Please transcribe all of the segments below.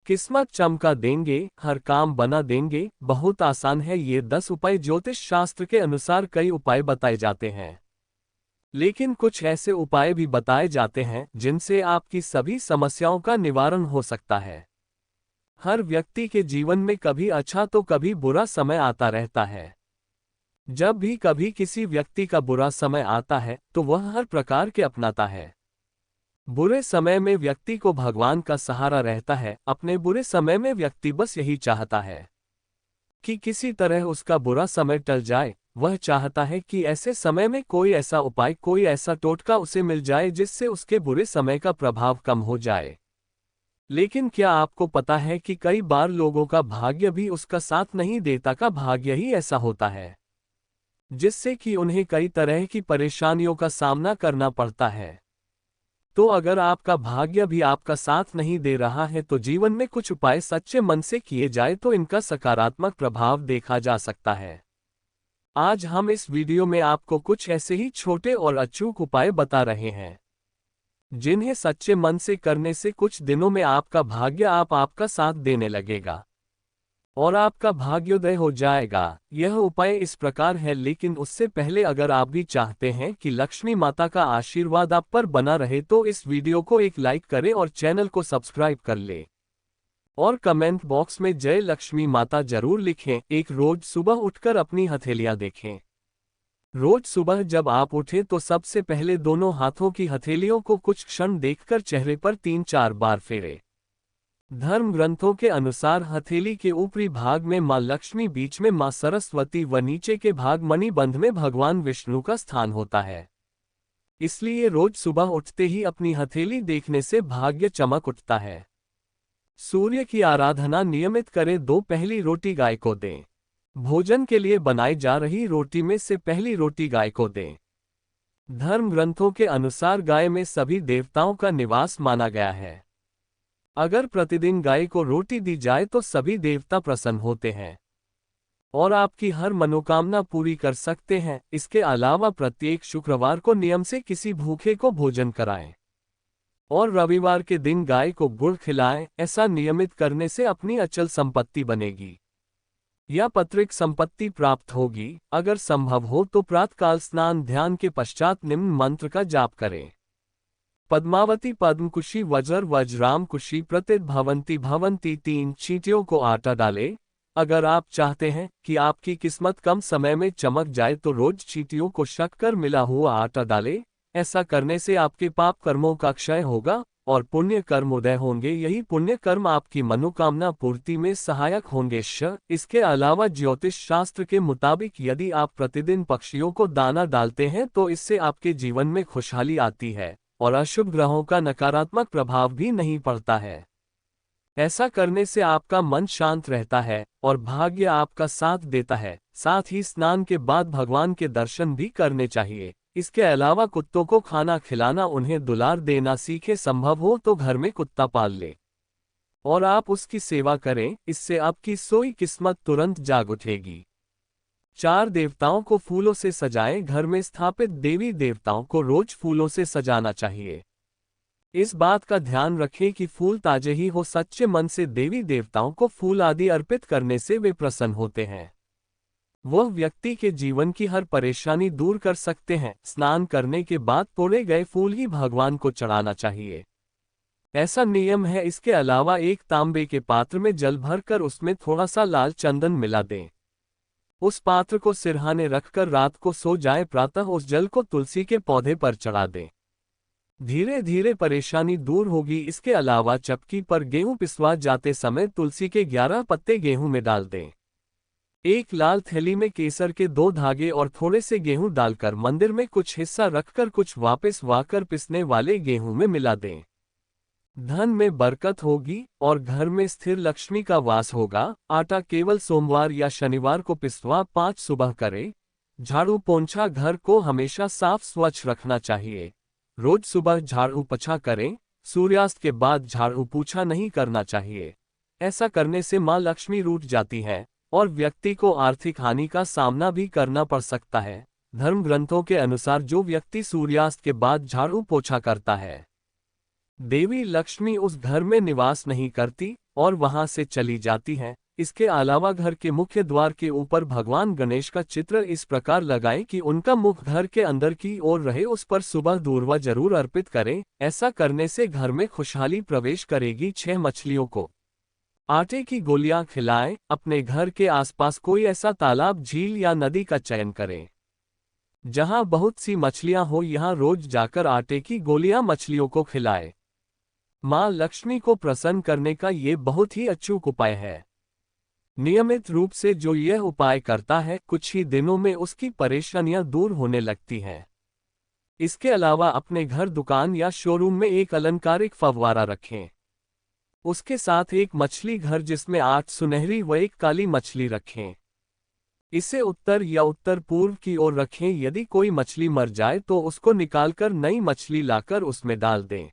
किस्मत चमका देंगे, हर काम बना देंगे। बहुत आसान है ये 10 उपाय। ज्योतिष शास्त्र के अनुसार कई उपाय बताए जाते हैं, लेकिन कुछ ऐसे उपाय भी बताए जाते हैं जिनसे आपकी सभी समस्याओं का निवारण हो सकता है। हर व्यक्ति के जीवन में कभी अच्छा तो कभी बुरा समय आता रहता है। जब भी कभी किसी व्यक्ति का बुरा समय आता है तो वह हर प्रकार के अपनाता है। बुरे समय में व्यक्ति को भगवान का सहारा रहता है। अपने बुरे समय में व्यक्ति बस यही चाहता है कि किसी तरह उसका बुरा समय टल जाए। वह चाहता है कि ऐसे समय में कोई ऐसा उपाय, कोई ऐसा टोटका उसे मिल जाए जिससे उसके बुरे समय का प्रभाव कम हो जाए। लेकिन क्या आपको पता है कि कई बार लोगों का भाग्य भी उसका साथ नहीं देता। का भाग्य ही ऐसा होता है जिससे कि उन्हें कई तरह की परेशानियों का सामना करना पड़ता है। तो अगर आपका भाग्य भी आपका साथ नहीं दे रहा है तो जीवन में कुछ उपाय सच्चे मन से किए जाए तो इनका सकारात्मक प्रभाव देखा जा सकता है। आज हम इस वीडियो में आपको कुछ ऐसे ही छोटे और अचूक उपाय बता रहे हैं जिन्हें सच्चे मन से करने से कुछ दिनों में आपका भाग्य आपका साथ देने लगेगा और आपका भाग्योदय हो जाएगा। यह उपाय इस प्रकार है, लेकिन उससे पहले अगर आप भी चाहते हैं कि लक्ष्मी माता का आशीर्वाद आप पर बना रहे तो इस वीडियो को एक लाइक करें और चैनल को सब्सक्राइब कर लें और कमेंट बॉक्स में जय लक्ष्मी माता जरूर लिखें। एक, रोज सुबह उठकर अपनी हथेलियां देखें। रोज सुबह जब आप उठें तो सबसे पहले दोनों हाथों की हथेलियों को कुछ क्षण देखकर चेहरे पर 3-4 बार फेरें। धर्म ग्रंथों के अनुसार हथेली के ऊपरी भाग में मां लक्ष्मी, बीच में मां सरस्वती व नीचे के भाग मणिबंध में भगवान विष्णु का स्थान होता है। इसलिए रोज सुबह उठते ही अपनी हथेली देखने से भाग्य चमक उठता है। सूर्य की आराधना नियमित करें। दो पहली रोटी गाय को दें। भोजन के लिए बनाई जा रही रोटी में से पहली रोटी गाय को दें। धर्म ग्रंथों के अनुसार गाय में सभी देवताओं का निवास माना गया है। अगर प्रतिदिन गाय को रोटी दी जाए तो सभी देवता प्रसन्न होते हैं और आपकी हर मनोकामना पूरी कर सकते हैं। इसके अलावा प्रत्येक शुक्रवार को नियम से किसी भूखे को भोजन कराएं और रविवार के दिन गाय को गुड़ खिलाएं। ऐसा नियमित करने से अपनी अचल संपत्ति बनेगी या पैतृक संपत्ति प्राप्त होगी। अगर संभव हो तो प्रातःकाल स्नान ध्यान के पश्चात निम्न मंत्र का जाप करें। पद्मावती पद्मकुशी वज्र वज्राम कुशी प्रतित भवंती भवंती। 3 चींटियों को आटा डालें। अगर आप चाहते हैं कि आपकी किस्मत कम समय में चमक जाए तो रोज चींटियों को शक्कर मिला हुआ आटा डालें। ऐसा करने से आपके पाप कर्मों का क्षय होगा और पुण्य कर्म उदय होंगे। यही पुण्य कर्म आपकी मनोकामना पूर्ति में सहायक होंगे। इसके अलावा ज्योतिष शास्त्र के मुताबिक यदि आप प्रतिदिन पक्षियों को दाना डालते हैं तो इससे आपके जीवन में खुशहाली आती है और अशुभ ग्रहों का नकारात्मक प्रभाव भी नहीं पड़ता है। ऐसा करने से आपका मन शांत रहता है और भाग्य आपका साथ देता है। साथ ही स्नान के बाद भगवान के दर्शन भी करने चाहिए। इसके अलावा कुत्तों को खाना खिलाना, उन्हें दुलार देना सीखें। संभव हो तो घर में कुत्ता पाल ले और आप उसकी सेवा करें। इससे आपकी सोई किस्मत तुरंत जाग उठेगी। 4 देवताओं को फूलों से सजाएं। घर में स्थापित देवी देवताओं को रोज फूलों से सजाना चाहिए। इस बात का ध्यान रखें कि फूल ताजे ही हो। सच्चे मन से देवी देवताओं को फूल आदि अर्पित करने से वे प्रसन्न होते हैं। वह व्यक्ति के जीवन की हर परेशानी दूर कर सकते हैं। स्नान करने के बाद तोड़े गए फूल ही भगवान को चढ़ाना चाहिए, ऐसा नियम है। इसके अलावा एक तांबे के पात्र में जल भरकर उसमें थोड़ा सा लाल चंदन मिला दें। उस पात्र को सिरहाने रखकर रात को सो जाए। प्रातः उस जल को तुलसी के पौधे पर चढ़ा दें। धीरे धीरे परेशानी दूर होगी। इसके अलावा चक्की पर गेहूं पिसवा जाते समय तुलसी के 11 पत्ते गेहूं में डाल दें। एक लाल थैली में केसर के 2 धागे और थोड़े से गेहूं डालकर मंदिर में कुछ हिस्सा रखकर कुछ वापस वाकर पिसने वाले गेहूं में मिला दें। धन में बरकत होगी और घर में स्थिर लक्ष्मी का वास होगा। आटा केवल सोमवार या शनिवार को पिसवा 5 सुबह करें। झाड़ू पोंछा, घर को हमेशा साफ स्वच्छ रखना चाहिए। रोज सुबह झाड़ू पोंछा करें। सूर्यास्त के बाद झाड़ू पोंछा नहीं करना चाहिए। ऐसा करने से मां लक्ष्मी रूठ जाती है और व्यक्ति को आर्थिक हानि का सामना भी करना पड़ सकता है। धर्म ग्रंथों के अनुसार जो व्यक्ति सूर्यास्त के बाद झाड़ू पोंछा करता है देवी लक्ष्मी उस घर में निवास नहीं करती और वहां से चली जाती हैं। इसके अलावा घर के मुख्य द्वार के ऊपर भगवान गणेश का चित्र इस प्रकार लगाएं कि उनका मुख घर के अंदर की ओर रहे। उस पर सुबह दूर्वा जरूर अर्पित करें। ऐसा करने से घर में खुशहाली प्रवेश करेगी। 6 मछलियों को आटे की गोलियां खिलाएं। अपने घर के आसपास कोई ऐसा तालाब, झील या नदी का चयन करें जहां बहुत सी मछलियां हो। यहां रोज जाकर आटे की गोलियां मछलियों को खिलाएं। मां लक्ष्मी को प्रसन्न करने का ये बहुत ही अचूक उपाय है। नियमित रूप से जो यह उपाय करता है, कुछ ही दिनों में उसकी परेशानियां दूर होने लगती हैं। इसके अलावा अपने घर, दुकान या शोरूम में एक अलंकारिक फव्वारा रखें। उसके साथ एक मछली घर जिसमें 8 सुनहरी व 1 काली मछली रखें। इसे उत्तर या उत्तर पूर्व की ओर रखें। यदि कोई मछली मर जाए तो उसको निकालकर नई मछली लाकर उसमें डाल दें।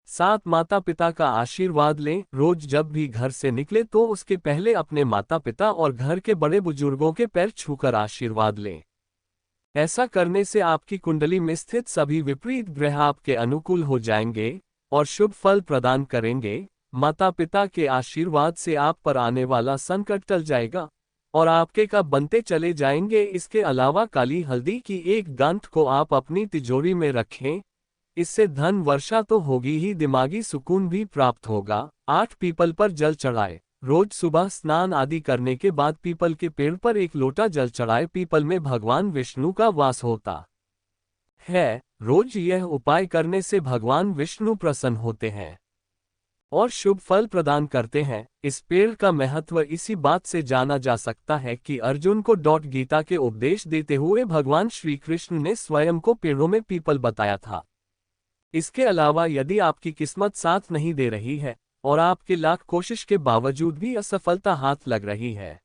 साथ माता पिता का आशीर्वाद लें। रोज जब भी घर से निकले तो उसके पहले अपने माता पिता और घर के बड़े बुजुर्गों के पैर छूकर आशीर्वाद लें। ऐसा करने से आपकी कुंडली में स्थित सभी विपरीत ग्रह आपके अनुकूल हो जाएंगे और शुभ फल प्रदान करेंगे। माता पिता के आशीर्वाद से आप पर आने वाला संकट टल जाएगा और आपके का बनते चले जाएंगे। इसके अलावा काली हल्दी की एक गांठ को आप अपनी तिजोरी में रखें। इससे धन वर्षा तो होगी ही, दिमागी सुकून भी प्राप्त होगा। 8 पीपल पर जल चढ़ाए। रोज सुबह स्नान आदि करने के बाद पीपल के पेड़ पर 1 लोटा जल चढ़ाए। पीपल में भगवान विष्णु का वास होता है। रोज यह उपाय करने से भगवान विष्णु प्रसन्न होते हैं और शुभ फल प्रदान करते हैं। इस पेड़ का महत्व इसी बात से जाना जा सकता है कि अर्जुन को गीता के उपदेश देते हुए भगवान श्री कृष्ण ने स्वयं को पेड़ों में पीपल बताया था। इसके अलावा यदि आपकी किस्मत साथ नहीं दे रही है और आपके लाख कोशिश के बावजूद भी असफलता हाथ लग रही है,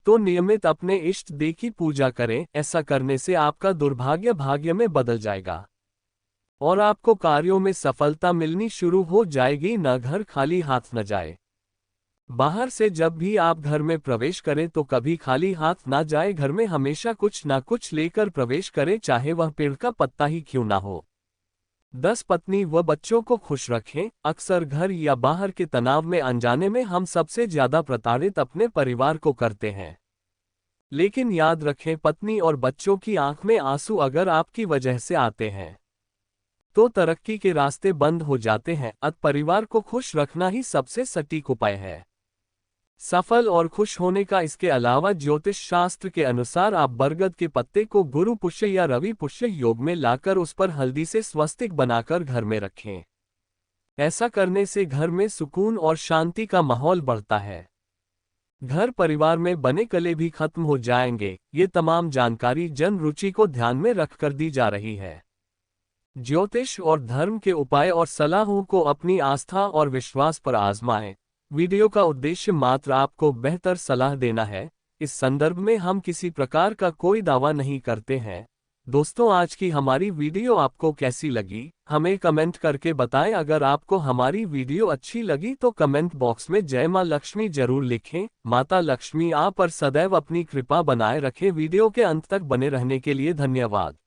तो नियमित अपने इष्ट देव की पूजा करें। ऐसा करने से आपका दुर्भाग्य भाग्य में बदल जाएगा और आपको कार्यों में सफलता मिलनी शुरू हो जाएगी। न घर खाली हाथ न जाए। बाहर से जब भी आप घर में प्रवेश करें तो कभी खाली हाथ ना जाए। घर में हमेशा कुछ ना कुछ लेकर प्रवेश करें, चाहे वह पेड़ का पत्ता ही क्यों ना हो। 10 पत्नी व बच्चों को खुश रखें। अक्सर घर या बाहर के तनाव में अनजाने में हम सबसे ज्यादा प्रताड़ित अपने परिवार को करते हैं। लेकिन याद रखें, पत्नी और बच्चों की आंख में आंसू अगर आपकी वजह से आते हैं तो तरक्की के रास्ते बंद हो जाते हैं। परिवार को खुश रखना ही सबसे सटीक उपाय है सफल और खुश होने का। इसके अलावा ज्योतिष शास्त्र के अनुसार आप बरगद के पत्ते को गुरु पुष्य या रवि पुष्य योग में लाकर उस पर हल्दी से स्वस्तिक बनाकर घर में रखें। ऐसा करने से घर में सुकून और शांति का माहौल बढ़ता है। घर परिवार में बने कले भी खत्म हो जाएंगे। ये तमाम जानकारी जन रुचि को ध्यान में रखकर दी जा रही है। ज्योतिष और धर्म के उपाय और सलाहों को अपनी आस्था और विश्वास पर आजमाएं। वीडियो का उद्देश्य मात्र आपको बेहतर सलाह देना है। इस संदर्भ में हम किसी प्रकार का कोई दावा नहीं करते हैं। दोस्तों, आज की हमारी वीडियो आपको कैसी लगी हमें कमेंट करके बताएं। अगर आपको हमारी वीडियो अच्छी लगी तो कमेंट बॉक्स में जय मां लक्ष्मी जरूर लिखें। माता लक्ष्मी आप पर सदैव अपनी कृपा बनाए रखें। वीडियो के अंत तक बने रहने के लिए धन्यवाद।